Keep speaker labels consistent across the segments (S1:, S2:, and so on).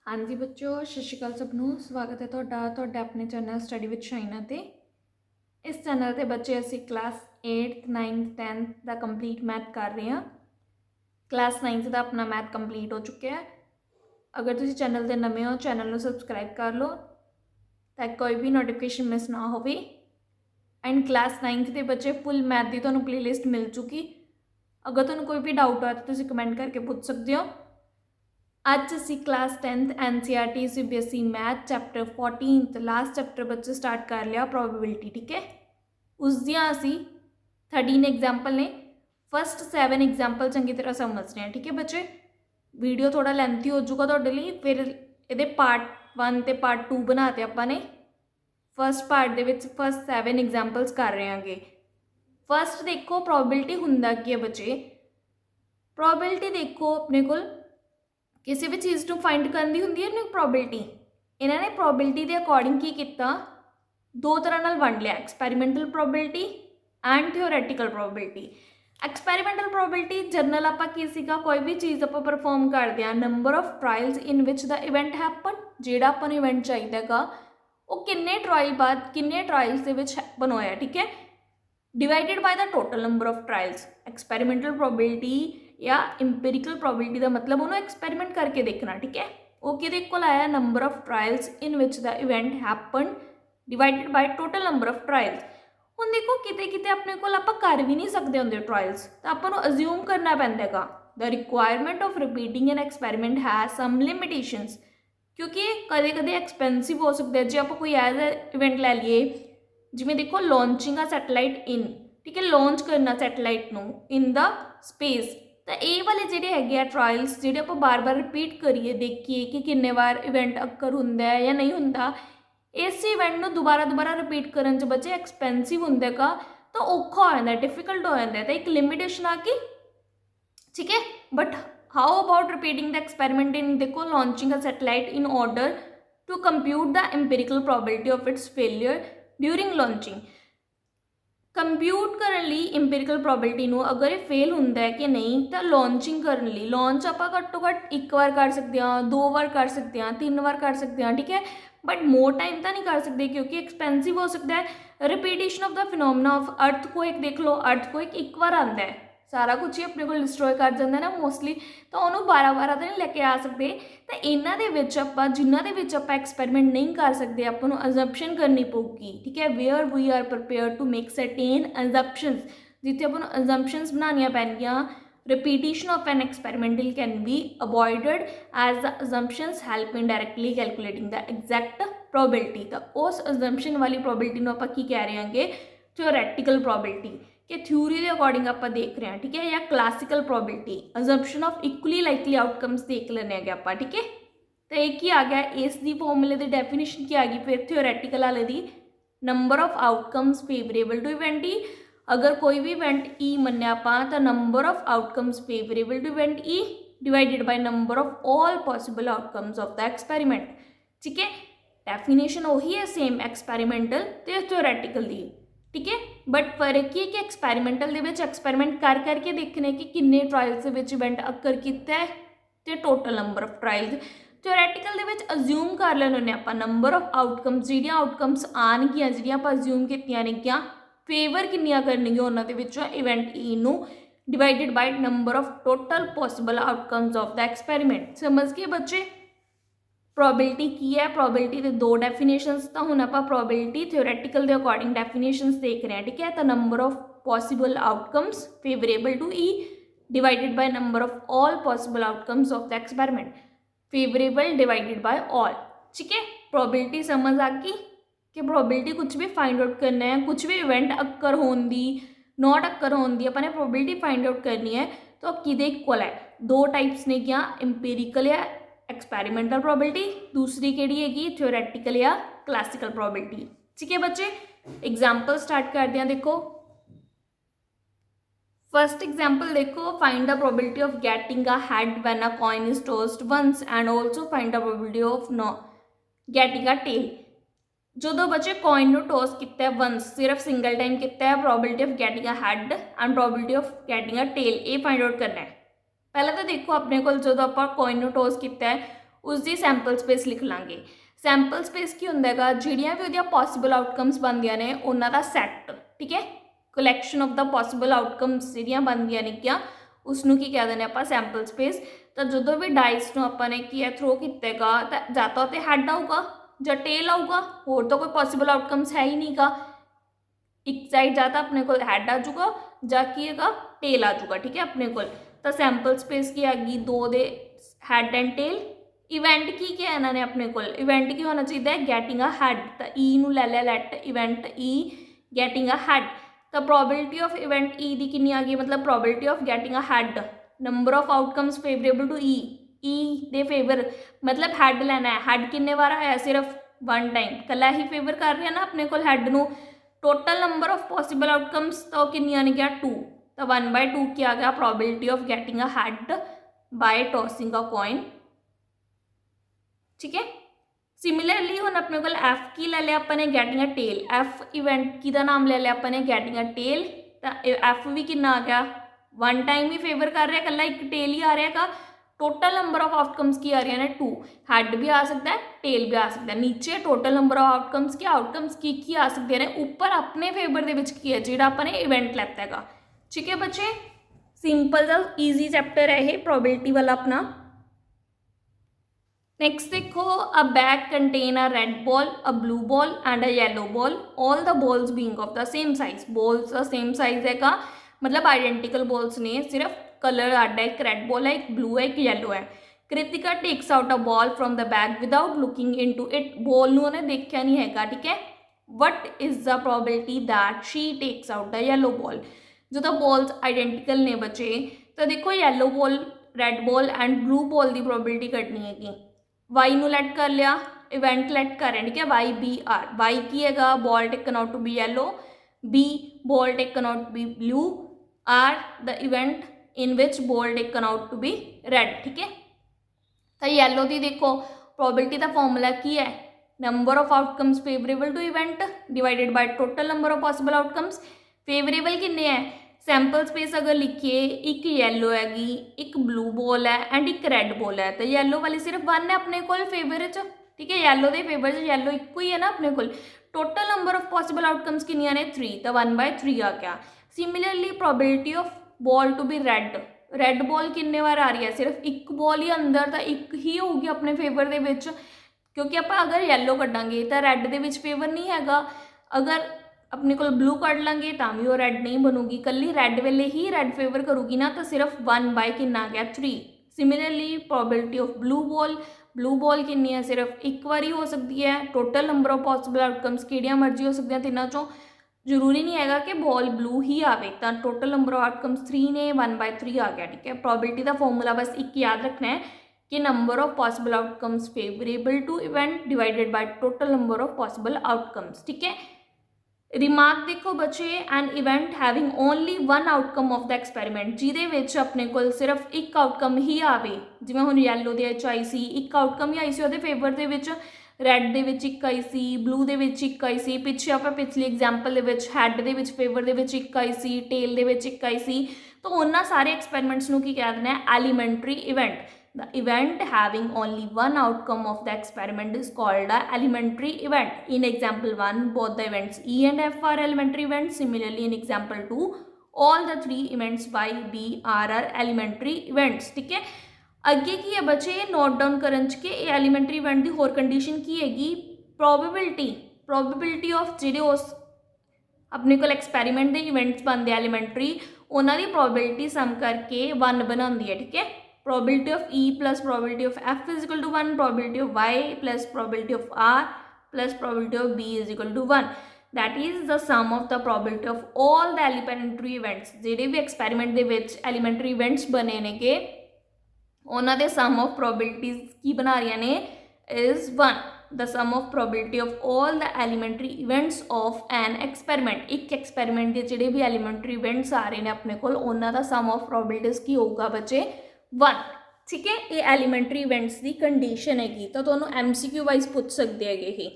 S1: हाँ जी बच्चों, सत श्री अकाल सबनों। स्वागत है तुहाडा अपने चैनल स्टडी विद शाइना ते। इस चैनल ते बच्चे असी क्लास 8th 9th 10th का कंप्लीट मैथ कर रहे हैं। क्लास 9th का अपना मैथ कंप्लीट हो चुका है। अगर तुम चैनल के नवे हो, चैनल को सबसक्राइब कर लो ताकि कोई भी नोटिफिकेशन मिस ना हो। एंड क्लास 9th के बच्चे फुल मैथ की तुहानूं प्लेलिस्ट मिल चुकी। अगर तुहानूं कोई भी डाउट हो तो तुम कमेंट करके पूछ सकते हो। अज असी class 10th NCERT CBSE math chapter 14 last chapter बच्चे स्टार्ट कर लिया, प्रोबेबिलिटी। ठीक है, उस दियाँ असी 13 एग्जाम्पल ने फस्ट 7 एग्जाम्पल चंगी तरह समझ रहे हैं। ठीक है बच्चे, वीडियो थोड़ा लेंथी हो जाऊगा तुहाडे लई, फिर ये पार्ट 1 ते पार्ट 2 बनाते अपने। फस्ट पार्ट दे विच फस्ट 7 एग्जाम्पल्स कर रहे हैं। फस्ट देखो प्रोबेबिलिटी हुंदा की है बच्चे। प्रोबेबिलिटी देखो अपने कोल किसी भी चीज़ को फाइंड करनी होंगी है ना प्रोबेबिलिटी। इन्होंने प्रोबेबिलिटी के अकॉर्डिंग की किया, दो तरह नाल वंड लिया, experimental probability and theoretical probability. Experimental probability general आप कोई भी चीज़ आप परफॉर्म करते हैं, number of trials in which the event happen, जोड़ा अपन इवेंट चाहिए वो किन्ने ट्रायल बाद किन्ने ट्रायल्स के विच हैपन होया। ठीक है, divided by the total number of trials. Experimental probability या इंपेरिकल प्रोबेबिलिटी का मतलब उन्होंने एक्सपैरीमेंट करके देखना। ठीक है, वो कि आया number of trials in which the event happen divided by total number of trials. हम देखो किते किते अपने को आप कर भी नहीं सकते होंगे ट्रायल्स, तो आपको अज्यूम करना पैंदा the requirement of repeating an experiment है सम लिमिटेशंस, क्योंकि कदे कदे एक्सपेंसिव हो सकता है। जो आप कोई एज इवेंट लै लीए, जिमें देखो लॉन्चिंग आ सैटेलाइट इन, ठीक है, लॉन्च करना सैटेलाइट नू इन द स्पेस। तो ये वाले जोड़े है ट्रायल्स जोड़े आप बार बार रिपीट करिए, देखिए कि किन्ने बार इवेंट अक्कर होंदा है या नहीं होंदा। इस इवेंट में दोबारा दोबारा रिपीट करने च बच्चे एक्सपेंसिव होंगे का, तो औखा हो जाता है, डिफिकल्ट हो जाता है, तो एक लिमिटेशन आ गई। ठीक है, but how about repeating the experiment in देखो launching a satellite in order to compute the empirical probability of its failure during launching. Compute करने लिए इंपेरिकल प्रोबेबिलिटी ਨੂੰ अगर ये फेल होंदा है कि नहीं, तो लॉन्चिंग करने लिए लॉन्च आप घट्टो घट्ट एक बार कर सकते हैं, 2 बार कर सकते हैं, 3 बार कर सकते हैं। ठीक है, बट मोर टाइम तो नहीं कर सकते क्योंकि एक्सपेंसिव हो सकता है। Repetition of the phenomena of earth को एक देख लो, अर्थ को एक बार आता है, सारा कुछ ही अपने को डिस्ट्रॉय कर जाता है ना मोस्टली, तो उन्होंने 12 तो नहीं लेके आ सकते। तो इन्हों के जिन्होंने आप एक्सपैरीमेंट नहीं कर सकते, आपको अजम्पशन करनी पऊगी। ठीक है, where we are prepare to make certain assumptions, जिथे अपन अजम्पशनस बनानिया पैनिया। Repetition of an experimental can be avoided as the assumptions help in directly calculating the exact probability. तो उस अजम्पशन वाली प्रोबेबिलिटी आप कह रहे हैं थियोरैटिकल प्रोबेबिलिटी कि थ्योरी के अकॉर्डिंग आप देख रहे हैं। ठीक है, या classical probability assumption of equally likely outcomes देख लेने आप। ठीक है, तो एक ही आ गया इसकी फॉर्मूले की डेफिनेशन की आ गई। फिर थियोरैटिकल वाले दी number of outcomes favourable to event E. अगर कोई भी इवेंट ई मन्या आप तो number of outcomes favourable to event E divided by number of all possible outcomes of the experiment. ठीक है, डेफिनेशन वही है सेम एक्सपैरीमेंटल तो थियोरैटिकल दी। ठीक है, बट फर्क ये कि एक्सपैरीमेंटल एक्सपैरीमेंट कर करके देखने कि किन्ने ट्रायल्स इवेंट अक्कर किया है तो total number of trials. Theoretical assume कर लेने आप नंबर ऑफ आउटकम्स, जो आउटकम्स आनगियाँ जो आप अज्यूम कीतियां फेवर किन्नियां करनियां उन्होंने इवेंट ई नू divided by number of total possible outcomes of the experiment. समझ गए बच्चे प्रोबेबिलिटी की है। प्रोबेबिलिटी के दो डेफिनेशंस, तो हूँ आप प्रोबेबिलिटी थियोरैटिकल के अकॉर्डिंग डेफिनेशंस देख रहे हैं। ठीक है, तो number of possible outcomes favourable to E divided by number of all possible outcomes of the experiment, favourable divided by all. ठीक है, प्रोबेबिलिटी समझ आ गई कि प्रोबेबिलिटी कुछ भी फाइंड आउट करना है, कुछ भी इवेंट अक्कर होने नॉट अक्कर होने अपने प्रोबेबिलिटी फाइंड आउट करनी है, तो किदे इक्वल है। दो टाइप्स ने क्या, इंपेरिकल या एक्सपैरीमेंटल प्रोबेबिलिटी, दूसरी केड़ी हैगी थियोरैटिकल या क्लासिकल प्रोबेबिलिटी। ठीक है बच्चे, एग्जाम्पल स्टार्ट करते हैं। देखो फर्स्ट एग्जाम्पल देखो, find the probability of getting a head when a coin is tossed once and also find the probability of no getting a tail. जो बच्चे कॉइन टॉस किया वंस सिर्फ सिंगल टाइम किया है, probability of getting a head and probability of getting a tail ये find out करना है। पहले तो देखो अपने को जो आप कॉइन टॉस किया है उसकी सैंपल स्पेस लिख लांगे। सैंपल स्पेस की होंदा हैगा जिहड़ियां भी उहदियां पॉसिबल आउटकम्स बनदियां ने उन्हां दा सैट, ठीक है, collection of the possible outcomes जिहड़ियां बनदियां ने क्या उसनूं की कह देने आपां सैंपल स्पेस। तो जो भी डाइस नूं आपां ने की है थ्रो कीतेगा तो जां तां उत्ते हैड आऊगा जां टेल आऊगा, होर तो कोई पॉसिबल आउटकम्स है ही नहीं गा। एक साइड जाता अपने को हैड आ जाऊगा जां की हैगा टेल आ जाऊगा, ठीक है अपने को। तो सैंपल स्पेस की हैगी दो दे हैड एंड टेल। इवेंट की क्या है इन्होंने अपने को, इवेंट की होना चाहिए गैटिंग अ हैड, तो ई नू लै लिया let event E getting a head. तो प्रोबेबिलिटी ऑफ इवेंट ई दी कितनी आ गई, मतलब probability of getting a head, number of outcomes favourable to E दे फेवर, मतलब हैड लेना है। हैड किन्ने बार आया, सिर्फ वन टाइम, कला ही फेवर कर रहा है ना अपने को हैड नू। Total number of possible outcomes तो कितनी ने गया 2, तो 1/2 की आ गया probability of getting a head by tossing a coin, ठीक है। सिमिलरली हम अपने को एफ की ले लिया अपने गैटिंग अ टेल, एफ इवेंट की दा नाम ले लिया अपने गैटिंग अ टेल। तो एफ भी कितना आ गया, वन टाइम ही फेवर कर रहा है, कला एक टेल ही आ रहा है। टोटल नंबर ऑफ आउटकम्स की आ रही है 2, हैड भी आ सकता है टेल भी आ सकता है। नीचे टोटल नंबर ऑफ आउटकम्स की आ सकते हैं, ऊपर अपने फेवर के विच की है जिहड़ा अपने इवेंट लैता है, ठीक है बच्चे। सिंपल सा ईजी चैप्टर है ये प्रोबेबिलिटी वाला अपना। नेक्स्ट देखो, अ bag contain a red ball, a blue ball and a yellow ball, all the balls being of the same size. Balls का सेम साइज है का, मतलब आइडेंटिकल बॉल्स ने, सिर्फ कलर अड है, एक रेड बॉल है, एक ब्लू है, एक येलो है। Kritika takes out a ball from the bag without looking into it, ball नूं उन्हें देखा नहीं है, ठीक है। What is the probability that she takes out the yellow ball. जो तो बॉल्स आइडेंटिकल ने बचे, तो देखो yellow ball, red ball and blue ball की प्रोबेबिलिटी कटनी है कि वाई नू लैट कर लिया, इवेंट लैट कर रहे हैं, ठीक है, वाई बी आर। वाई की है ball taken out to be yellow, B ball taken out to be blue, R the event in which ball taken out to be red, ठीक है। तो येलो की देखो प्रोबेबिलिटी का फॉर्मूला की है, number of outcomes favourable to event divided by total number of possible outcomes. Favourable किन्ने है, सैंपल स्पेस अगर लिखिए, एक येलो हैगी, एक ब्लू बॉल है एंड एक रेड बॉल है, तो येलो वाली सिर्फ 1 है अपने को फेवर च, ठीक है। येलो के फेवर च येलो एक ही है ना अपने को। Total number of possible outcomes किनिया ने 3, तो 1/3 आ गया। Similarly probability of ball to be red, red ball किन्ने बार आ रही है, सिर्फ एक बॉल ही अंदर, तो एक ही होगी अपने फेवर के विच, क्योंकि आप अगर येलो कटांगे तो रेड के विच फेवर नहीं हैगा, अगर अपने को ब्लू कट लेंगे तो भी वो रेड नहीं बनूगी, कल्ली रेड वेले ही रेड फेवर करूगी ना, तो सिर्फ 1/3। Similarly probability of blue ball कितनी है, सिर्फ एक बार ही हो सकती है। Total number of possible outcomes किहड़ियां मर्जी हो सकती हैं तिन्हां चों, जरूरी नहीं है कि बॉल ब्लू ही आवे, तो टोटल नंबर ऑफ आउटकम्स 3 ने, 1/3 आ गया, ठीक है। प्रोबेबिलिटी का फॉर्मूला बस एक याद रखना है कि number of possible outcomes favourable to event divided by total number of possible outcomes, ठीक है। रिमार्क देखो बच्चे, an event having only one outcome of the experiment, जिहदे विच अपने को सिर्फ एक आउटकम ही आवे, जिवें हुण येलो दे विच आई सी, एक आउटकम ही आई सी, उहदे फेवर दे विच रेड दे विच एक आई सी, ब्लू दे विच एक आई सी, पिछे आपां पिछली एग्जाम्पल दे विच हैड दे विच फेवर दे विच एक आई सी, टेल दे विच एक आई सी, तो उन्हां सारे एक्सपेरिमेंट्स नूं की कह देना है, elementary event. The event having only one outcome of the experiment is called a elementary event. In example 1, both the events E and F are elementary events. Similarly, in example 2, all the three events Y, B, R are elementary events. ठीक है, अगे की है बच्चे note down करन च कि elementary event की होर कंडीशन की हैगी, प्रोबेबिलिटी ऑफ जिहड़े उस अपने को एक्सपेरीमेंट के इवेंट्स बनते एलीमेंट्री, उन्होंने प्रोबेबिलिटी सम करके 1 बनाती है, ठीक है। Probability of E plus probability of F is equal to 1, probability of Y plus probability of R plus probability of B is equal to 1, that is the sum of the probability of all the elementary events. जिहड़े भी experiment के विच elementary events बने ने के उन्होंने सम of probabilities की बना रही ने is 1, the sum of probability of all the elementary events of an experiment. एक एक्सपेरिमेंट के जिहड़े भी एलीमेंट्री इवेंट्स आ रहे हैं अपने को, उन्हों का सम ऑफ प्रोबेबिलिटीज की होगा बच्चे 1, ठीक है। ये एलीमेंट्री इवेंट्स की कंडीशन हैगी, तो तुहानूं MCQ वाइज पूछ सकते हैं ये।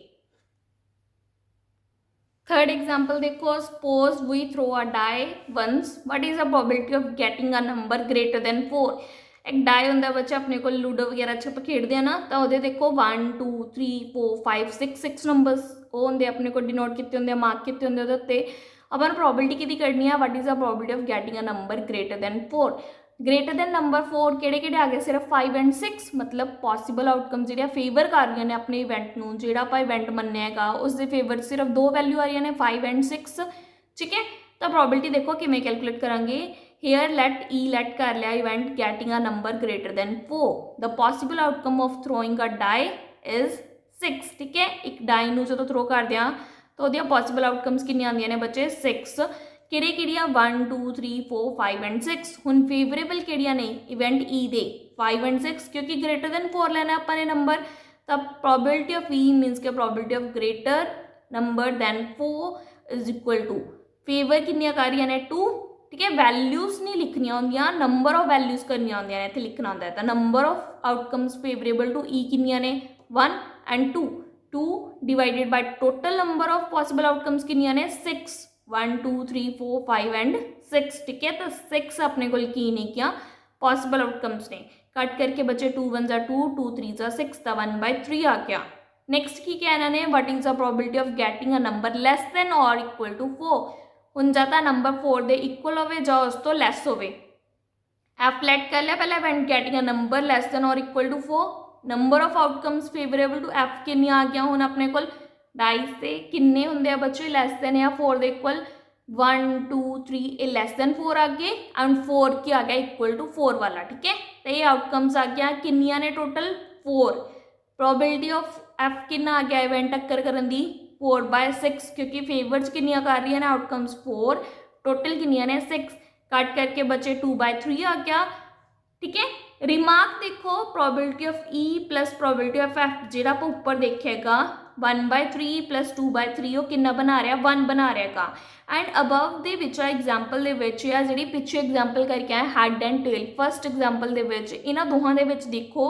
S1: थर्ड एग्जाम्पल देखो, suppose we throw a die once, what is the probability of getting a number greater than 4। एक डाई होंगे बच्चे अपने को लूडो वगैरह च खेडते हैं ना, तो वो देखो 1 2 3 4 5 6 नंबर्स वो होंगे अपने को डिनोट किए होंगे, मार्क किए होंगे उत्ते। अपन प्रोबेबिलिटी कि करनी है, what is the probability of getting a number greater than 4। Greater than number 4 किहड़े आ गए, सिर्फ 5 एंड 6, मतलब पॉसीबल आउटकम जो फेवर कर रही ने अपने इवेंट में, जो आप इवेंट मन्निया उसके फेवर सिर्फ 2 वैल्यू आ रही ने 5 एंड 6, ठीक है। तो प्रोबेबिलिटी देखो किमें कैलकुलेट करांगे, हेयर लैट ई लैट कर लिया event getting a number greater than 4, the possible outcome of throwing a die is 6, ठीक है। एक डाई में जो थ्रो कर दिया तो वो पॉसीबल आउटकम्स कितनी आंदियां ने बच्चे 6, किहड़ियां 1 2 3 4 5 एंड 6। हुण फेवरेबल किहड़ियां ने इवेंट ई दे 5 एंड 6, क्योंकि ग्रेटर दैन 4 लेना अपने नंबर, तब प्रोबेबिलिटी ऑफ ई मीनस के probability of greater number than 4 is equal to favour कितनियां कर रही ने 2, ठीक है। वैल्यूज नहीं लिखनिया होंदियां, नंबर ऑफ वैल्यूज करनिया होंदियां ने, इत्थे लिखना होंदा है। तो number of outcomes favourable to E कितनियां ने 1 and 2, 2 divided by total number of possible outcomes कितनियां ने 6, 1 2 3 4 5 एंड 6, ठीक है। तो 6 अपने को की नहीं किया पॉसिबल आउटकम्स ने, कट करके बचे 2 1 जा 2 2 3 जा 6, तो 1/3 आ गया। नैक्सट की क्या इन्होंने, what is the probability of getting a number less than और इक्वल टू 4। हुण जां तां नंबर 4 दे इक्वल होवे जां उस तो लैस होवे। एफ लैट कर लिया पहले event getting a number less than और equal to 4, number of outcomes favourable to F कितनी आ गया हुण अपने कोल, डाइस से किन्ने होंगे आ बच्चे लैस दैन या 4 दे इक्वल 1 2 3, ये लैस दैन 4 आ गए एंड 4 की आ गया इक्वल टू 4 वाला, ठीक है। तो ये आउटकम्स आ गया किन्नियां ने टोटल 4। प्रोबेबिलिटी ऑफ एफ कितना आ गया इवेंट टक्कर करन दी 4/6, क्योंकि फेवर्स कितनियां कर रही है ना आउटकम्स 4, टोटल कितनियां ने 6, कट करके बचे 2/3 आ गया, ठीक है। रिमार्क देखो, probability of E plus probability of F जो आप ऊपर देखेगा 1/3 प्लस 2/3 वो कितना बना रहा 1 बना रहेगा। एंड अबव दे विच एग्जाम्पल दे विच या जी पिछे एग्जाम्पल करके आए head and tail, first example दे विच इन्हां दोहां दे विच देखो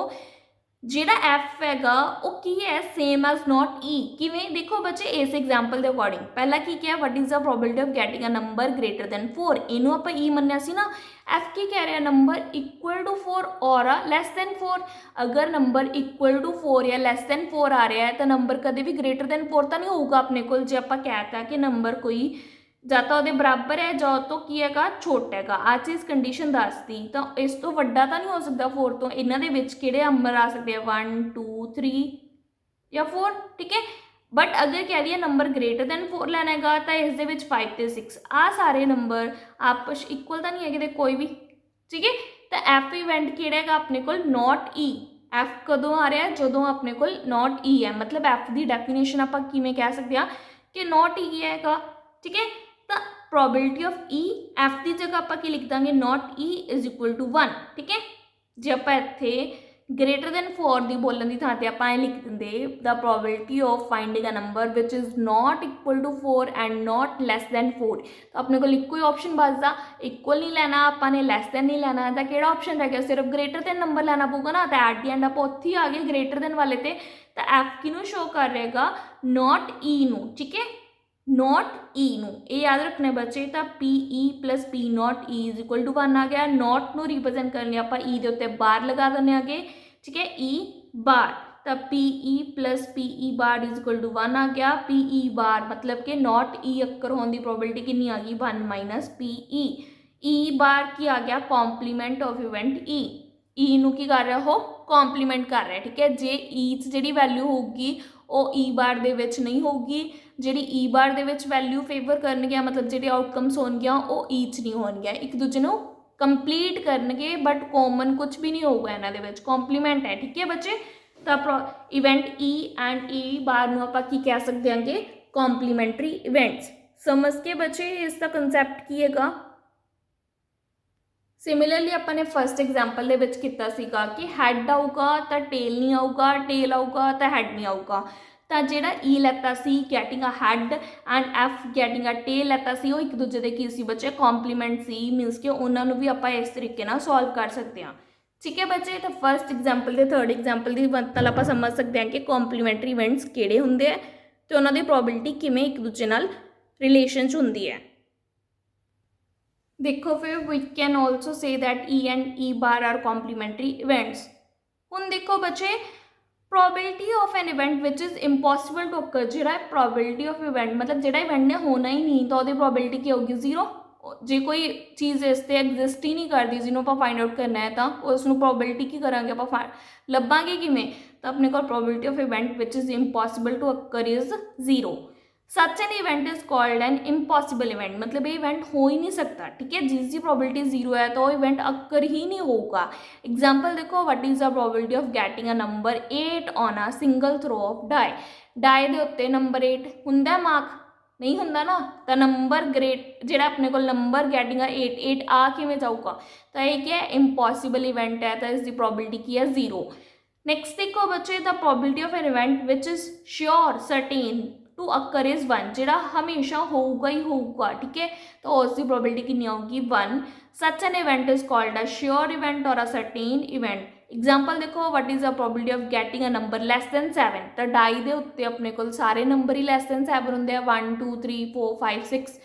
S1: ਜਿਹੜਾ एफ हैगा वो की है सेम एज नॉट ई, किवें देखो बच्चे इस एग्जाम्पल के अकॉर्डिंग पहला की क्या what is the probability of getting a number greater than 4, इनू आप ई मन्निया सी ना, एफ की कह रहा नंबर इक्वल टू 4 और लैस दैन 4। अगर नंबर इक्वल टू 4 या लैस दैन 4 आ रहा है तो नंबर कभी भी ग्रेटर दैन 4 तो नहीं होगा अपने को, जो आप कहता कि नंबर कोई ਜਾਂ ਤਾਂ ਉਹਦੇ ਬਰਾਬਰ ਹੈ ਜਾਂ ਤੋਂ ਕੀ ਹੈਗਾ ਛੋਟਾ ਹੈਗਾ, ਆ ਚੀਜ਼ ਕੰਡੀਸ਼ਨ ਦੱਸਦੀ, ਤਾਂ ਇਸ ਤੋਂ ਵੱਡਾ ਤਾਂ ਨਹੀਂ ਹੋ ਸਕਦਾ 4 ਤੋਂ। ਇਹਨਾਂ ਦੇ ਵਿੱਚ ਕਿਹੜੇ ਨੰਬਰ ਆ ਸਕਦੇ ਆ 1 2 3 ਜਾਂ 4, ਠੀਕ ਹੈ। बट अगर कह दिए नंबर ग्रेटर दैन 4 लेना हैगा तो इस दे विच 5 ते 6 आ सारे नंबर आपस इक्वल तो नहीं है किते कोई भी, ठीक है। तो एफ इवेंट किहड़ा हैगा अपने कोल नॉट ई, एफ कदों आ रहा है जदों अपने कोल नॉट ई है, मतलब एफ की डेफिनेशन आप किवें कह सकते हैं कि नॉट ई हैगा, ठीक है। तो प्रोबेबिलिटी ऑफ ई एफ की जगह आप की लिख देंगे not E is equal to 1, ठीक है। जे आप इत्थे ग्रेटर दैन 4 की बोलने की थां ते आप लिख देंगे the probability of finding a number which is not equal to 4 and not less than 4। तो अपने को इक्को ही ऑप्शन बचता, इक्वल नहीं लेना आपने, लैस दैन नहीं लेना, तो किहड़ा ऑप्शन रह गया सिर्फ ग्रेटर दैन नंबर लेना पऊगा ना। तो एट दी एंड आप उत्थे ही आ गए ग्रेटर दैन वाले ते, तो एफ किनू शो कर रहेगा नॉट ई नू, ठीक है, नॉट ई नू, ये याद रखने बच्चे। तो P E plus P not E is equal to 1 आ गया, नॉट नू रिप्रेजेंट करने आप ई दे उत्ते बार लगा देने आगे, ठीक है, ई बार। तो P E plus P E bar is equal to 1 आ गया, पी ई बार मतलब कि नॉट ई अक्कर होने की प्रोबेबिलिटी कितनी आ गई 1 माइनस पी ई बार की आ गया कॉम्पलीमेंट ऑफ इवेंट ई नू की कर रहा हो कॉम्पलीमेंट कर रहा है, ठीक है। जे ई जी वैल्यू होगी वो ई बार दे विच नहीं होगी, जी ई बार दे विच वैल्यू फेवर करनगियां मतलब जी आउटकम्स होणगियां वो ई च नहीं होणगियां, एक दूजे नू कंप्लीट करनगे बट कॉमन कुछ भी नहीं होगा इन्हां दे विच, कॉम्पलीमेंट है, ठीक है बच्चे। तो इवेंट ई एंड ई बार नू आपां की कह सकते हैं कि कॉम्पलीमेंटरी इवेंट्स। समझ के बच्चे इसका कंसैप्ट की हैगा। सिमिलरली अपने फस्ट एग्जाम्पल के विच कीता सीगा कि हैड आऊगा तो टेल नहीं आऊगा, टेल आऊगा तो हैड नहीं आऊगा। तो जिहड़ा ई लैता सी getting a head and F getting a tail लैता सी वो एक दूजे के की सी बच्चे कॉम्पलीमेंट सी, मीनस कि उन्होंने भी आप इस तरीके नाल सॉल्व कर सकते हैं, ठीक है बच्चे। तो फस्ट एग्जाम्पल के थर्ड एग्जाम्पल की मतलब आप समझ सकते हैं कि कॉम्पलीमेंटरी इवेंट्स किहड़े हुंदे है तो उन्होंने प्रोबेबिलिटी किवें एक दूजे नाल रिलेशन च हुंदी है। देखो फिर we can also say that E and E bar are complementary events. हुण देखो बच्चे probability of an event which is impossible to occur, जो प्रोबेबिलिटी ऑफ इवेंट मतलब जो इवेंट ने होना ही नहीं तो वो प्रोबेबिलिटी की होगी जीरो। जे कोई चीज़ इस ते एग्जिस्ट ही नहीं करती जिन्होंने आप फाइंड आउट करना है तो उसनों प्रोबेबिलिटी की करांगे आप लभांगे किवें, तो अपने को probability of event which is impossible to occur is zero. Such an event is called an impossible event, मतलब ये इवेंट हो ही नहीं सकता, ठीक है। जिसकी प्रोबेबिलिटी जीरो है तो इवेंट अक्कर ही नहीं होगा। एग्जाम्पल देखो, what is the probability of getting a number 8 on a single throw of die. Die के उत्ते नंबर 8 हुंदा मार्क नहीं हुंदा ना, तो नंबर ग्रेट जिहड़ा अपने को नंबर गैटिंग अ 8 आ किवें जाऊगा, तो ये क्या है इम्पॉसिबल इवेंट है, तो इसकी प्रोबेबिलिटी की है जीरो। नेक्स्ट देखो बच्चे, the probability of an event which is sure certain to occur is one, जिहड़ा हमेशा होगा ही होगा, ठीक है, तो उसकी प्रोबेबिलिटी कितनी होगी one. Such an event is called a sure event और अ सर्टेन इवेंट। एग्जाम्पल देखो, what is the probability of getting a number less than 7, तो डाई के उत्ते अपने को सारे नंबर ही लैस दैन 7 होंगे, 1 2 3 4 5 6,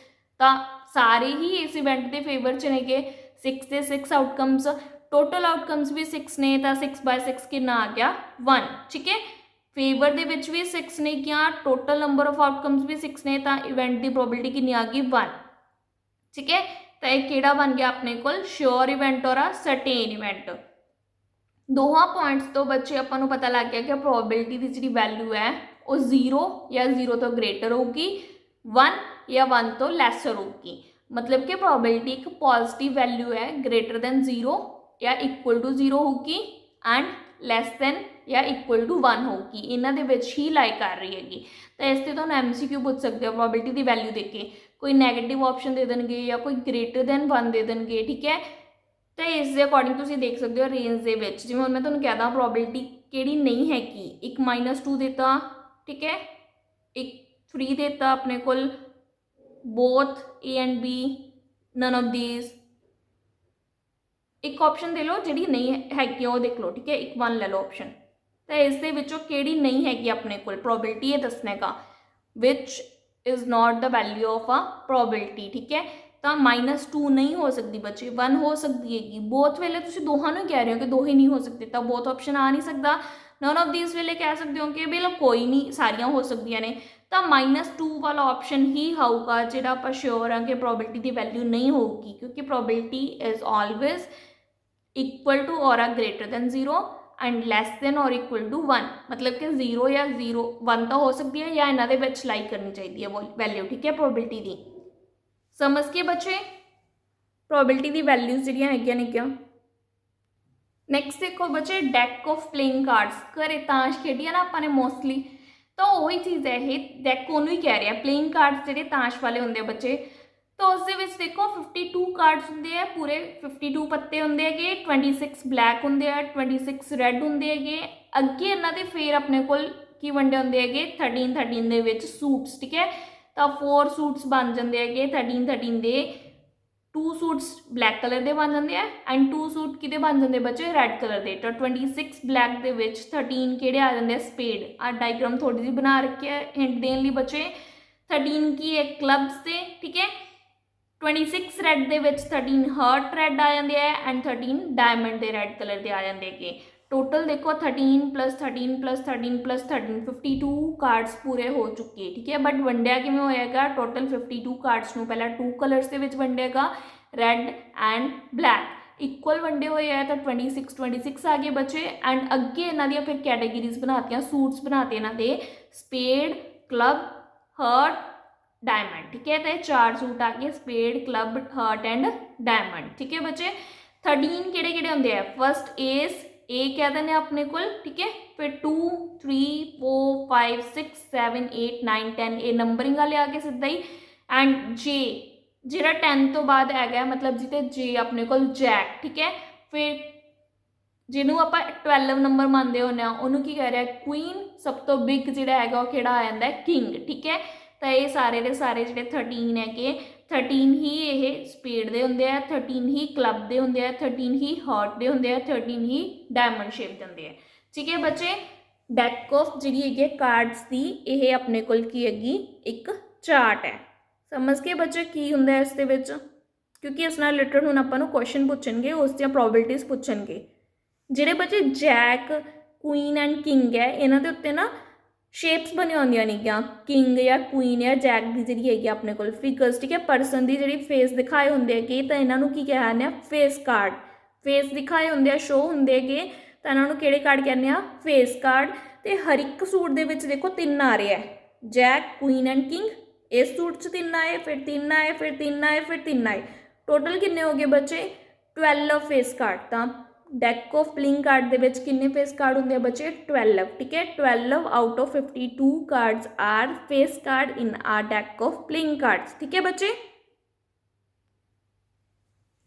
S1: तो सारे ही इस इवेंट के फेवर च ने के 6 के 6 आउटकम्स, टोटल आउटकम्स भी 6 ने, तो 6/6 कितना आ गया 1, ठीक है। फेवर दे विच भी 6 ने क्या, टोटल नंबर ऑफ आउटकम्स भी 6 ने, तो इवेंट की प्रोबेबिलिटी कितनी आ गई 1, ठीक है। तो एक केड़ा बन गया अपने को श्योर इवेंट और आ सर्टेन इवेंट। दोहां पॉइंट्स तो बच्चे अपन पता लग गया कि प्रोबेबिलिटी की जी वैल्यू है वो जीरो या जीरो तो ग्रेटर होगी, 1 या 1 तो लैसर होगी। मतलब कि प्रोबेबिलिटी एक पॉजिटिव वैल्यू है, ग्रेटर दैन जीरो या इक्वल टू जीरो होगी एंड लैस दैन या इक्वल टू 1 होगी, इन्हों के ही लाई कर रही हैगी। तो इससे तो MCQ पूछ सकते हो प्रोबेबिलिटी की वैल्यू दे के, कोई नैगेटिव ऑप्शन दे देंगे या कोई ग्रेटर दैन 1 दे देंगे, ठीक है। तो इस अकॉर्डिंग तुम देख सकते हो रेंज के जिवें मैं तुम्हें कहता प्रोबेबिलिटी केड़ी नहीं हैगी, एक -2 देता, ठीक है, एक 3 देता अपने को both A and B, none of these, एक ऑप्शन दे लो जी नहीं हैगी वो देख लो, ठीक है, एक 1 ले लो ऑप्शन। तो इस केड़ी नहीं हैगी अपने को प्रोबेबिलिटी ये दसने का विच is not the value of a probability, ठीक है। तो -2 नहीं हो सकती बच्चे, 1 हो सकती हैगी। बोथ वेले तुम दोहां ही कह रहे हो कि दो ही नहीं हो सकते, तो बोथ ऑप्शन आ नहीं सकता। नन ऑफ दीज वेले कह सकते हो कि बिल्कुल कोई नहीं, सारिया हो सकती ने, तो -2 वाला ऑप्शन ही होगा जो आप श्योर हाँ कि प्रोबेबिलिटी की वैल्यू नहीं होगी, क्योंकि probability is always equal to और greater than zero and less than और इक्वल टू 1, मतलब कि जीरो या 1 तो हो सकती है या इन्होंने लाई करनी चाहिए वो वैल्यू, ठीक है, प्रोबेबिलिटी की। समझ के बच्चे प्रोबेबिलिटी की वैल्यूज जी ने क्या। नैक्सट देखो बच्चे, डेक ऑफ प्लेइंग कार्ड्स, घरे ताश खेडी है ना अपने मोस्टली, तो वही चीज़ है ये, डेक ओनू ही कह रहे हैं, प्लेइंग कार्ड्स जो ताश वाले होंगे बच्चे, तो उस देखो 52 कार्ड्स होंगे है, पूरे 52 पत्ते होंगे है, 26 ब्लैक होंगे है, 26 रैड होंगे है, अगे इन्हों के फिर अपने को की वंडे होंगे है 13 के सूट्स, ठीक है, तो 4 सूट्स बन जाते हैं 13 के, 2 सूट्स ब्लैक कलर के बन जाते हैं एंड 2 सूट कि बन जाते बच्चे रैड कलर के, तो 26 ब्लैक के 13 कि आ जाते हैं स्पेड। आ डायग्राम थोड़ी जी बना रखी है हिंट देने लिए बच्चे, 13 की एक क्लब्स से, ठीक है, 26 रैड के 13 हर्ट रैड आ जाते हैं एंड 13 डायमंड के रैड कलर के आ जाते हैं। टोटल देखो 13 + 13 + 13 + 13 52 कार्ड्स पूरे हो चुके हैं, ठीक है। बट वंडिया किमें होएगा, टोटल 52 कार्ड्स को पहला 2 कलर्स के वंडेगा, रैड एंड ब्लैक इक्वल वंडे हुए है, तो 26 आ गए बच्चे एंड अगे इन्हों फिर कैटेगरीज बनाती, सूट्स बनाते इन्हों के स्पेड, क्लब, हर्ट, डायमंड, ठीक है। तो 4 सूट आ गए spade, club, heart and diamond, ठीक है बच्चे। 13 किहड़े होंगे है, फर्स्ट एस ए कह दें अपने को, ठीक है, फिर 2 3 4 5 6 7 8 9 10 ये नंबरिंग वाले आ गए सीधा ही एंड जे जो 10 तो बाद है, मतलब जिते जे अपने को जैक, ठीक है, फिर जिन्हों आप 12 नंबर मानते होने उन्होंने की कह रहा है क्वीन, सब तो बिग जोड़ा है वो कि आ जाता है किंग, ठीक है। तो ये सारे के सारे जो 13 है कि 13 ही ये स्पेड के होंगे, 13 ही क्लब के होंगे, 13 ही हर्ट के होंगे, 13 ही डायमंड शेप के होंगे, ठीक है बच्चे। डेक ऑफ जी है कार्ड्स की यह अपने को की हैगी एक चार्ट है, समझ के बच्चे की होंगे इस क्योंकि इस नाल रिलेटेड हुण आपां नूं क्वेश्चन पुछणगे, उस दियां प्रोबेबिलिटीज़ पुछणगे। जिहड़े बच्चे जैक, क्वीन एंड किंग है, इन्हां दे उत्ते ना शेप्स बनी होंदियां नेगियां, किंग या क्वीन या जैक की जिहड़ी हैगी अपने कोल फिगर्स, ठीक है, पर्सन की जिहड़ी फेस दिखाए होंदे हैगे, तो इन्हां नूं की कहने आ फेस कार्ड। फेस दिखाए होंदे, शो होंदे हैगे, तो इन्हां नूं किहड़े कार्ड कहने आ फेस कार्ड। तो हर एक सूट दे विच देखो 3 आ रहे हैं, जैक, क्वीन एंड किंग। इस सूट च 3 आए, फिर 3 आए, फिर 3 आए, फिर 3 आए। टोटल किन्ने हो गए बच्चे 12 फेस कार्ड। तो डेक ऑफ प्लेइंग कार्ड दे विच किन्ने फेस कार्ड होंदे हैं बच्चे 12, ठीक है। 12 out of 52 cards are face card in our deck of playing cards, ठीक है बच्चे।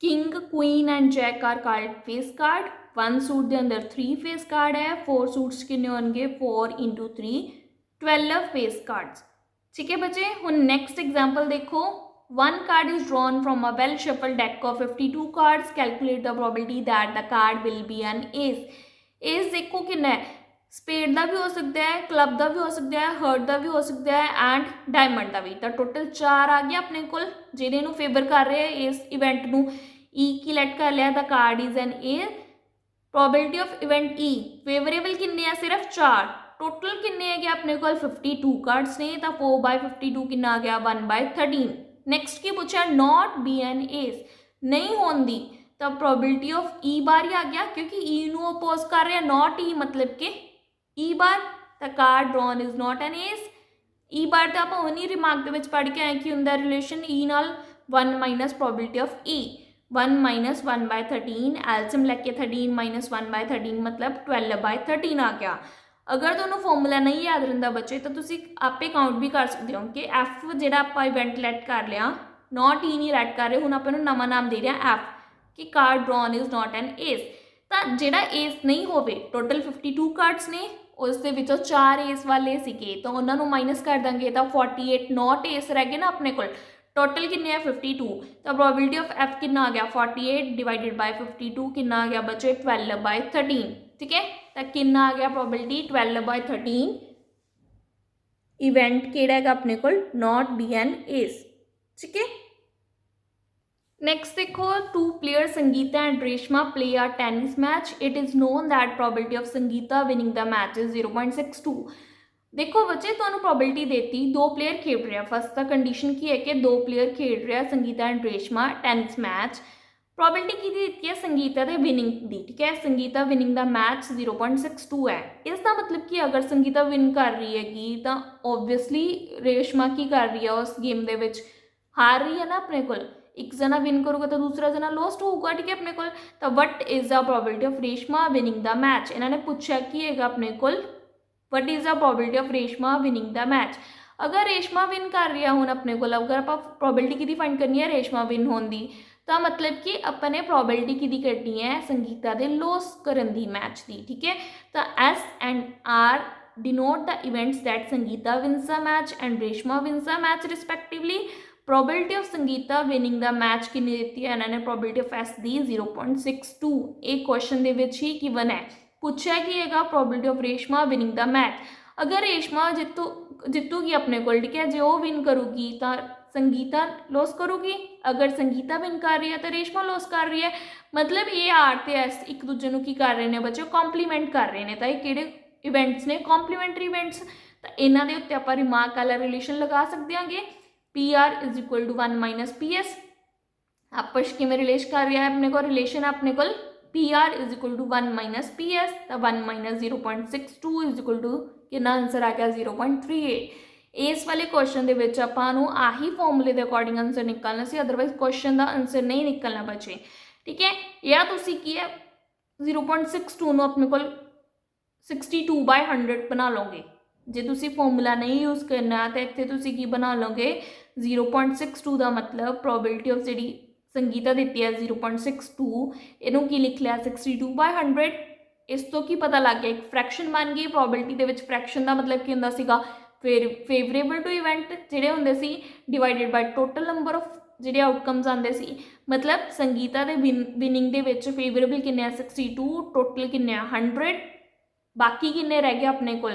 S1: King, queen and jack are card face card. 1 suit के अंदर 3 फेस कार्ड है, 4 सूट्स किन्ने होंगे 4 × 3 12 फेस कार्ड्स, ठीक है बच्चे। हुण नैक्सट एग्जाम्पल देखो, 1 card is drawn from a well shuffled deck of 52 cards. Calculate the probability that the card will be an ace. ace देखो कितना है, स्पेड का भी हो सकता है, क्लब का भी हो सकता है, हर्ट का भी हो सकता है एंड डायमंड का भी। तो टोटल 4 आ गया अपने को जिहदे नूं फेवर कर रहे हैं इस इवेंट नूं। ई की लैट कर लिया, the card is an A. Probability of event E favourable किन्ने आ सिर्फ 4। टोटल किन्ने है अपने को 52 कार्ड्स ने, तो 4/52 कितना आ गया 1/13। नैक्सट की पूछा नॉट बी एन एस, नहीं होंदी, तो प्रोबेबिलिटी ऑफ ई बार ही आ गया क्योंकि ई नू अपोज कर रहे हैं, नॉट ई मतलब कि E bar. The card drawn is not an ace. E bar तो आप उन्हीं रिमार्क के पढ़ के आए कि उनका रिलेशन ई नाल 1 minus probability of E. 1 minus 1/13 एल्सियम लैके 13 माइनस 1/13 मतलब 12/13 आ गया। अगर तुहानूं फॉर्मूला नहीं याद रहिंदा बच्चे तो तुसीं आपे काउंट भी कर सकते हो कि एफ जिहड़ा आपां इवेंट लैट कर लिया, नॉट ई नहीं लैट कर रहे, हुण आपां नूं नवां नाम दे रहे हैं एफ कि card drawn is not an S. तो जिहड़ा एस नहीं होवे, टोटल 52 कार्ड्स ने, उस दे विचों 4 एस वाले सीगे, तो उन्हां नूं माइनस कर देंगे तो 48 नॉट एस रह गए ना अपने कोल। टोटल किन्ने 52, तो प्रोबेबिलिटी ऑफ एफ कितना आ गया 48 डिवाइडेड बाय 52 कितना आ गया बच्चे 12/13, ठीक है। तो कितना आ गया प्रोबेबिलिटी 12/13 इवेंट केड़ा है अपने को नॉट बी एन एस, ठीक है। नेक्स्ट देखो, 2 players Sangeeta and Reshma play a tennis match. It is known that probability of Sangeeta winning the match is 0.62। देखो बच्चे तुहानूं प्रोबेबिलिटी देती 2 प्लेयर खेल रहे हैं। फर्स्ट द कंडीशन की है कि 2 प्लेयर खेल रहे हैं Sangeeta and Reshma tennis match. Probability की दी है संगीता के विनिंग की, ठीक है। संगीता विनिंग द मैच 0.62 है। इसका मतलब कि अगर संगीता विन कर रही हैगी तो ओबवियसली रेशमा की कर रही है उस गेम दे विच हार रही है ना अपने को। एक जना विन करूगा तो दूसरा जना लॉस्ट होगा, ठीक है अपने को। तो what is the probability of Reshma winning the match. इन्होंने पूछा कि है अपने को what is the probability of Reshma winning the match. अगर रेशमा विन कर रही है हूँ अपने को, अगर आप प्रोबेबिलिटी की फाइंड करनी है रेशमा विन होने की, तो मतलब कि अपने प्रोबेबिलिटी की करनी है संगीता के लॉस करन दी मैच की, ठीक है। तो S and R denote the events that Sangeeta wins the match and Reshma wins the match respectively. Probability of Sangeeta winning the match कितनी देती है इन्होंने, प्रोबेबिलिटी ऑफ एस दी 0.62। एक क्वेश्चन दे विच ही गिवन है, पूछा कि है probability of Reshma winning the match. अगर रेशमा जितूगी अपने को, ठीक है, जो विन करूगी तो संगीता लॉस करूगी। अगर संगीता विन कर रही है तो रेशमा लॉस कर रही है। मतलब ये आर ते एस एक दूजे को की कर रहे हैं बच्चे, कॉम्पलीमेंट कर रहे हैं। तो ये किहड़े इवेंट्स ने, कॉम्पलीमेंट्री इवेंट्स। तो इन्हों के उत्ते आपां रिमार्क वाला रिलेशन लगा सकते हैं, P R is equal to 1 minus P S. आपस किमें रिलेट कर रहा है अपने को, रिलेशन अपने को P R is equal to 1 minus P S. तो 1 माइनस 0.62 इज इक्वल टू कितना आंसर आ गया 0.38। इस वाले क्वेश्चन के विच आपां नूं आही फॉर्मूले के अकॉर्डिंग आंसर निकालना सी, अदरवाइज क्वेश्चन का आंसर नहीं निकलना बच्चे, ठीक है। या तुसीं की है 0.62 नूं अपने को 62/100 बना लोगे। जे तुसीं फॉर्मूला नहीं यूज़ करना तो इत्थे तुसीं की बना लोगे 0.62 का मतलब प्रोबेबिलिटी ऑफ जी संगीता दी है 0.62, इनू की लिख लिया 62/100। इस तो की पता लग गया एक फ्रैक्शन बन गई। प्रोबेबिलिटी के विच फ्रैक्शन का मतलब की होंदा सीगा फेवरेबल टू इवेंट जिहड़े होंदे सी divided by total number of जिहड़े आउटकम्स आते सी। मतलब संगीता के विनिंग दे विच फेवरेबल किन्ने 62, टोटल किन्ने 100, बाकी किन्ने रह गए अपने को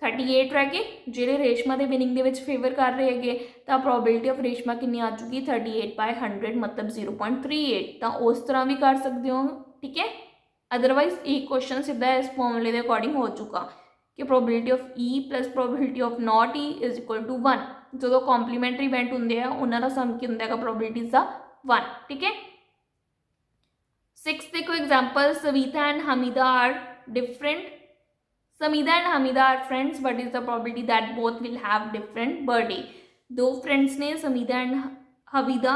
S1: 38 रह गए ਜਿਹੜੇ ਰੇਸ਼ਮਾ ਦੇ ਵਿਨਿੰਗ ਦੇ ਵਿੱਚ ਫੇਵਰ ਕਰ ਰਹੇ ਹੈਗੇ ਤਾਂ ਪ੍ਰੋਬੇਬਿਲਿਟੀ ਆਫ ਰੇਸ਼ਮਾ ਕਿੰਨੀ ਆ ਚੁੱਕੀ 38/100 ਮਤਲਬ 0.38 ਤਾਂ ਉਸ ਤਰ੍ਹਾਂ ਵੀ ਕਰ ਸਕਦੇ ਹੋ ਠੀਕ ਹੈ। ਅਦਰਵਾਈਜ਼ ਇਹ ਕੁਐਸਚਨ ਸਿੱਧਾ ਇਸ ਫਾਰਮੂਲੇ ਦੇ ਅਕੋਰਡਿੰਗ ਹੋ ਚੁੱਕਾ ਕਿ probability of E plus probability of not E is equal to 1 ਜਦੋਂ ਕੰਪਲੀਮੈਂਟਰੀ ਇਵੈਂਟ ਹੁੰਦੇ ਆ ਉਹਨਾਂ ਦਾ ਸਮ ਕੀ ਹੁੰਦਾ ਹੈਗਾ ਪ੍ਰੋਬੇਬਿਲਿਟੀਜ਼ ਦਾ 1 ਠੀਕ ਹੈ। 6 देखो example Savita and Hamida are different Samida and Hamida are friends but is the probability that both will have different birthday दो फ्रेंड्स ने समीदा एंड हमीदा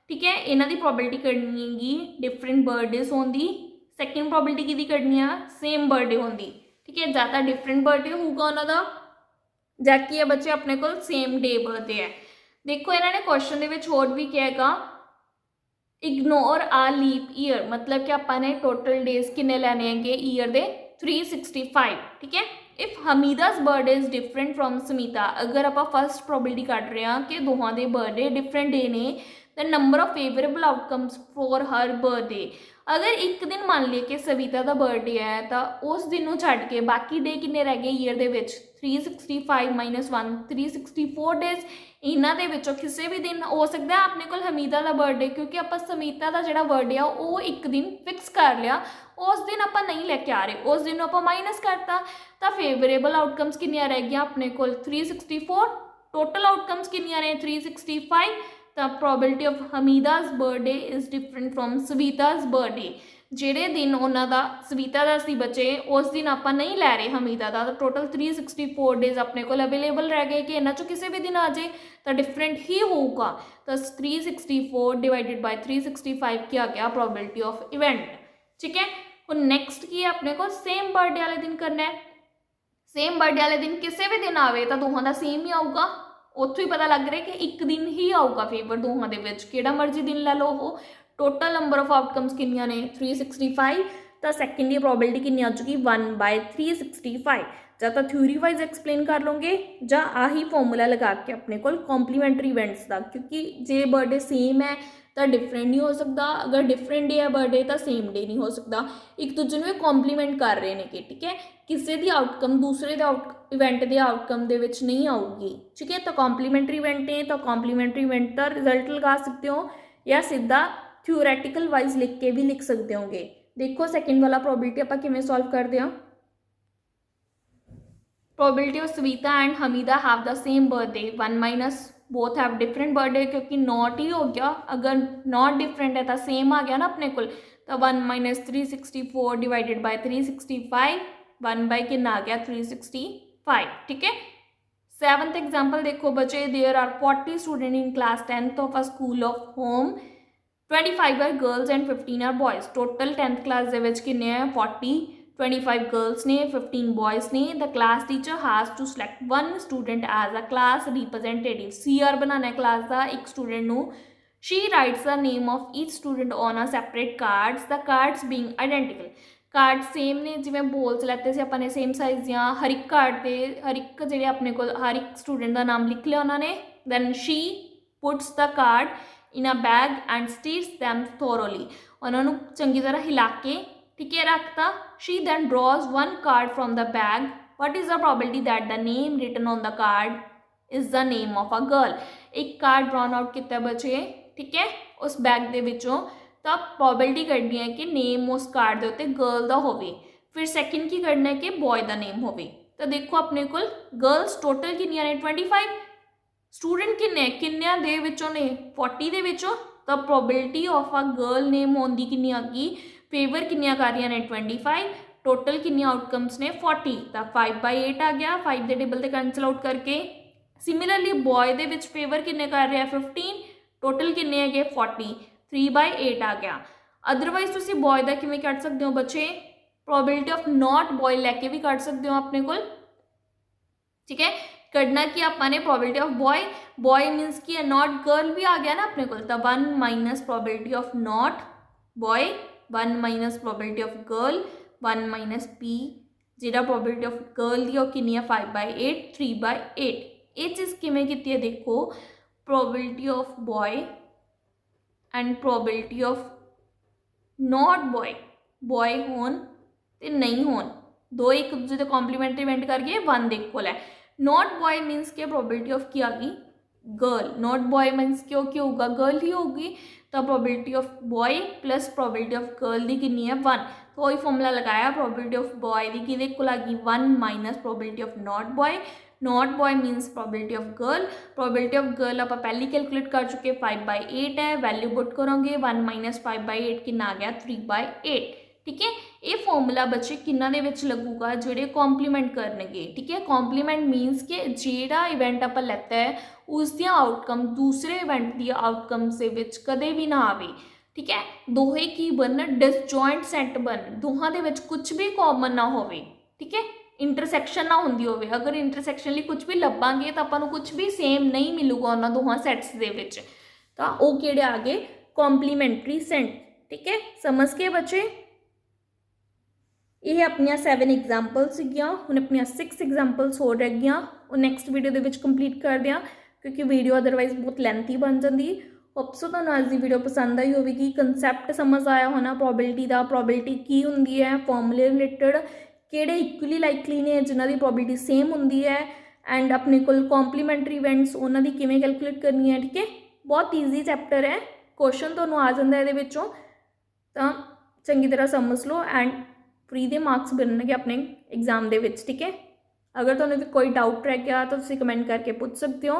S1: ठीक है इन्हों की प्रोबेबिलिटी करनी हैगी डिफरेंट बर्थडेज होने की सैकेंड प्रोबेबिलिटी की करनी है सेम बर्थडे होने की ठीक है ज़्यादा डिफरेंट बर्थडे होगा उन्होंने जबकि ये बच्चे अपने को सेम डे बर्थडे है। देखो इन्होंने क्वेश्चन के होर भी कहेगा इग्नोर आ लीप ईयर मतलब कि आपने टोटल डेज किन्ने लैने हैं ईयर दे 365 ठीक है। If Hamida's birthday is different from Samita अगर आप फर्स्ट प्रोबेबिलिटी कट रहे हैं कि दोहां दे बर्थडे डिफरेंट डे ने the number of favourable outcomes for her birthday अगर एक दिन मान लीए कि सविता का बर्थडे है तो उस दिन छड्ड के बाकी डे किन्ने रह गए ईयर दे विच 365 माइनस 1 364 डेज इन्हों के किसी भी दिन हो सकता है अपने को हमीदा का बर्थडे क्योंकि आप समीता का जोड़ा बर्थडे आ वो एक दिन फिक्स कर लिया उस दिन आप नहीं लैके आ रहे उस दिन आप माइनस करता तो फेवरेबल आउटकम्स किनिया रह गई अपने को 364 टोटल आउटकम्स किनिया ने 365 तो probability of Hamida's birthday is different from Savita's birthday ਜਿਹੜੇ दिन उन्होंने सविता का सी बचे उस दिन आप नहीं लै रहे हमीदा का तो टोटल 364 डेज अपने को अवेलेबल रह गए कि इन्हों चो किसी भी दिन आ जाए तो डिफरेंट ही होगा तो 364 डिवाइडेड बाय 365 क्या आ गया प्रोबेबिलिटी ऑफ इवेंट ठीक है। हुण नैक्सट की अपने को सेम बर्थडे वाले दिन करना है सेम बर्थडे वाले दिन किसी भी दिन आए तो दोहां का सेम ही आऊगा उत्थों ही पता लग रहा है कि एक दिन ही आऊगा फेवर दोहां दे विच किहड़ा मर्जी दिन लै लो वो टोटल नंबर ऑफ आउटकम्स किनिया ने 365 तो सैकेंड की प्रोबेबिलिटी कितनी आ चुकी 1/365 ਜਾਂ तो थ्योरी वाइज एक्सप्लेन कर लोगे ਜਾਂ आही फॉर्मूला लगा के अपने को कॉम्पलीमेंटरी इवेंट्स का क्योंकि जे बर्थडे सेम है तो डिफरेंट नहीं हो सकता अगर डिफरेंट डे है बर्थडे तो सेम डे नहीं हो सकता एक दूजे में कॉम्पलीमेंट कर रहे हैं कि ठीक है किसी की आउटकम दूसरे इवेंट के आउटकम के नहीं आऊगी ठीक है। तो कॉम्पलीमेंटरी इवेंट है तो कॉम्पलीमेंटरी इवेंट का रिजल्ट लगा सकते हो या सीधा थ्योरैटिकल वाइज लिख के भी लिख सकते होंगे। देखो सैकेंड वाला प्रोबेबिलिटी आप किवें सॉल्व करते हैं probability of Savita and Hamida have the same birthday 1 minus both have different birthday क्योंकि नॉट ही हो गया अगर नॉट डिफरेंट है तो सेम आ गया ना अपने को तो 1 माइनस 364 डिवाइडेड बाय 365 1 बाय कितना आ गया 365 ठीक है। 7th एग्जाम्पल देखो बच्चे there are 40 student in class 10th of a school of home 25 are girls and 15 are boys total 10th class के किन्ने 40 25 गर्ल्स ने 15 बॉयज़ ने the class teacher has to select one student as a class representative CR बनाना class का एक student नू she writes the name of each student on a separate cards the cards being identical card same ने जिवें balls लैते से अपने same size दियाँ हर एक कार्ड पे हर एक जिहड़े अपने को हर एक स्टूडेंट का नाम लिख लिया उन्होंने then she puts the card in a bag and stirs them thoroughly उन्होंने चंगी तरह हिला के ठीक है रखता she then draws one card from the bag what is the probability that the name written on the card is the name of a girl एक card drawn out किया बचे ठीक है उस बैग के विचों तो प्रोबेबिलिटी करनी है कि नेम उस कार्ड के उत्ते गर्ल का होवे फिर सैकेंड की करना है कि बॉय का नेम होवे तो देखो अपने को गर्ल्स टोटल किनिया ने 25 स्टूडेंट किन्ने दे विचों ने 40 दे विचों तो probability of a girl name होने की किन्नी आ गई फेवर किन्नियां कर रही ने 25 टोटल किन्नी आउटकम्स ने 40 तो 5/8 आ गया 5 के टेबल से कैंसल आउट करके सिमिलरली बॉय दे विच फेवर किन्ने कर रहे 15 टोटल किन्ने है 40 3/8 आ गया। अदरवाइज तुसी बॉय का किवें कट सकते हो बच्चे प्रोबेबिलिटी ऑफ नॉट बॉय लैके भी कट सकते हो अपने को ठीक है करना कि आपने प्रोबेबिलिटी ऑफ बॉय बॉय मीनस कि नॉट गर्ल भी आ गया ना अपने को तो 1 minus probability of not boy 1 minus probability of girl 1 minus P जिहड़ा प्रोबेबिलिटी ऑफ गर्ल दी ओह कितनी है 5/8 3/8 ये चीज़ किवें कीती है देखो probability of boy and probability of not boy boy होन ते नहीं होन दो एक दूसरे के कॉम्प्लीमेंट्री इवेंट कर गए 1 ਦੇ इक्वल है। नॉट बॉय मीनस कि प्रोबेबिलिटी ऑफ की आ गई गर्ल, नॉट बॉय मीनस क्यों की होगा गर्ल ही होगी, तो probability of boy plus probability of girl की कितनी है 1, तो वही फॉर्मूला लगाया प्रोबेबिलिटी ऑफ बॉय की किहदे इक्वल आ गई 1 minus probability of not boy, not boy मीनस probability of girl, probability of girl आप पहले कैलकुलेट कर चुके 5/8 है, वैल्यू पुट करोगे 1 माइनस 5/8 कितना आ गया 3/8। ठीक है, ये फॉर्मूला बच्चे किन्ना दे विच लगूगा जोड़े कॉम्प्लीमेंट करनगे। ठीक है, कॉम्प्लीमेंट मीनस कि जेड़ा इवेंट आप लैता है उसकी आउटकम दूसरे इवेंट की आउटकम से विच कदे भी ना आवे। ठीक है, दोहे की बनन डिसजॉइंट सेट बनन, दोहां दे विच कुछ भी कॉमन ना होवे। ठीक है, इंटरसैक्शन ना होंदी होवे, अगर इंटरसैक्शन लिए कुछ भी लभांगे तो आपां नूं कुछ भी सेम नहीं मिलूगा उन्हां दोहां सैट्स दे विच, तां ओह किहड़े आ गए कॉम्प्लीमेंट्री सेट। ठीक है, समझ गए बच्चे। ये अपन 7 एग्जाम्पल्स हुण अपन 6 एग्जाम्पल्स हो रह गई, और नैक्सट वीडियो के कंप्लीट कर दें क्योंकि वीडियो अदरवाइज बहुत लेंथी बन जाती। होप्सो तुहानूं अज की वीडियो पसंद आई होगी, कंसैप्ट समझ आया होना प्रोबेबिलिटी का, प्रोबेबिलिटी की होंगी है, फॉर्मूले रिलेटेड किहड़े इक्वली लाइकली ने जिन्हां दी प्रोबेबिलिटी सेम होंगी है, एंड अपने को कॉम्प्लीमेंट्री इवेंट्स उन्हां दी किवें कैलकुलेट करनी है। ठीक है, बहुत ईजी चैप्टर है, क्वेश्चन तुहानूं आ जांदा इहदे विचों, तां चंगी तरह समझ लो एंड फ्री दे मार्क्स बनने अपने एग्जाम के। ठीक है, अगर तुहानूं कोई डाउट रह गया तो तुसीं कमेंट करके पूछ सकते हो।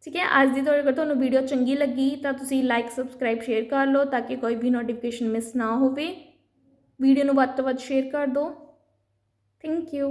S1: ठीक है, अज की अगर तुहानूं वीडियो चंगी लगी तो तुसीं लाइक सबसक्राइब शेयर कर लो ताकि कोई भी नोटिफिकेशन मिस ना हो। वीडियो नूं वध तो वध शेयर कर दो। Thank you.